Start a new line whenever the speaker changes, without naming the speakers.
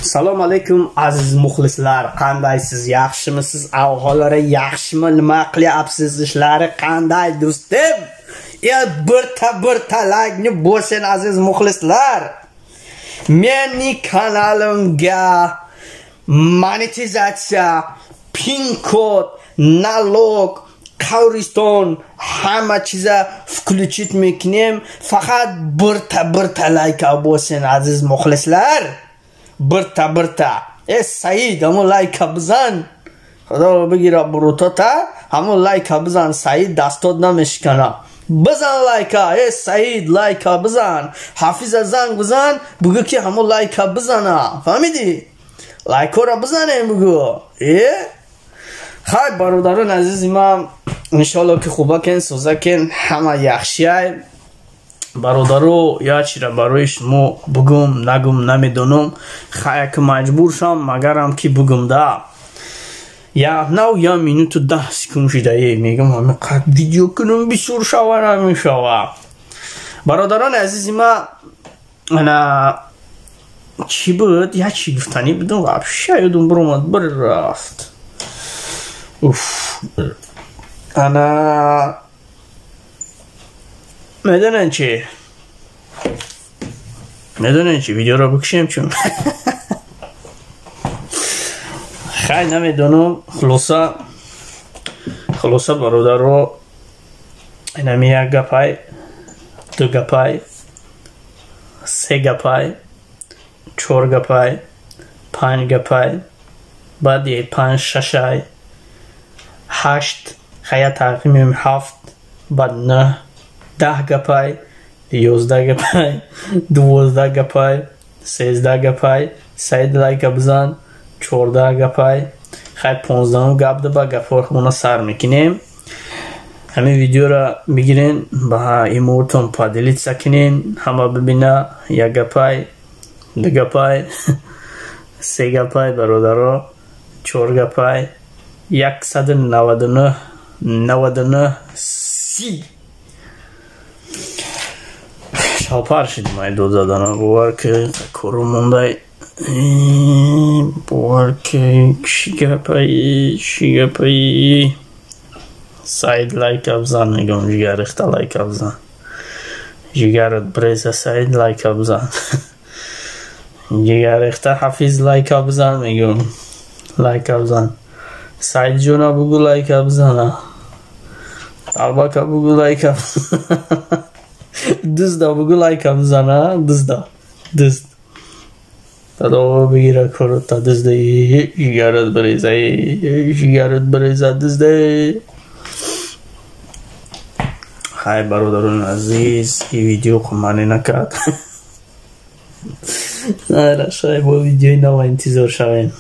Salom alaykum aziz muxlislar, qandaysiz? Yaxshimisiz? Ahvolari yaxshimi? Nima qilyapsiz? Ishlari qanday do'stim? Bir like bo'lsin aziz muxlislar. Meni kanalimga monetizatsiya, pin kod, nalog, qavriston hamma chiza включить miknim. Faqat bir like bo'lsin aziz muxlislar. Birta Said همون لایک بزن خدا بگیره بروتاتا همون لایک بزن سعید دستات نمیشکنه بزن لایک سعید لایک بزن حافظ زنگ بزن بگو که همون لایک بزنه فهمیدی لایک رو بزنه بگو خیلی برادران عزیز من انشالله که خوبه کن سوزه کن همه یخشیه برادرو یا چی را برای شما بگم نگم نمیدونم خیلی که مجبور شم مگرم که بگم ده یا نو یا مینوت 10 سکون شده میگم همه قد ویدیو کنم بسور شوه نمیشوه برادران عزیزی ما انا چی بود یا چی گفتنی بدون وابشه یادم برامد بر رفت انا میدونن چی ویدیو رو بکشیم چون خیلی نمیدونم خلاصه برادر رو اینمی 1 گپای 2 گپای 3 گپای 4 گپای 5 گپای بعد 5 6 8 خیلی تقریبا 7 بعد 9 10 گپای 11 گپای 12 گپای 13 گپای سعید لایک بزن 14 گپای خیلی 15 گپ ده با گپا خمونا سر میکنیم همین ویدیو را بگیرین با ایموتون پادلیت سکنین همه ببینه 1 گپای 2 گپای 3 گپای برادر 4 گپای 199 سی شاپر شدیم های دو زدن باور که کرو مونده باور که چی گپایی سعید لایک ابزن نگم جگر اختا لایک ابزن جگرت بریزه سعید لایک ابزن جگر اختا حفیظ لایک ابزن میگم لایک ابزن سعید جونا بگو لایک ابزن الباکا بگو لایک ابزن دزدا بگو لایک بزنه دزد دادا بگیره کرد تا دزده جگرت بریزه دزده خیلی برادران عزیز این ویدیو خمانی نکرد نه شاید با ویدیوی نو انتظار شوین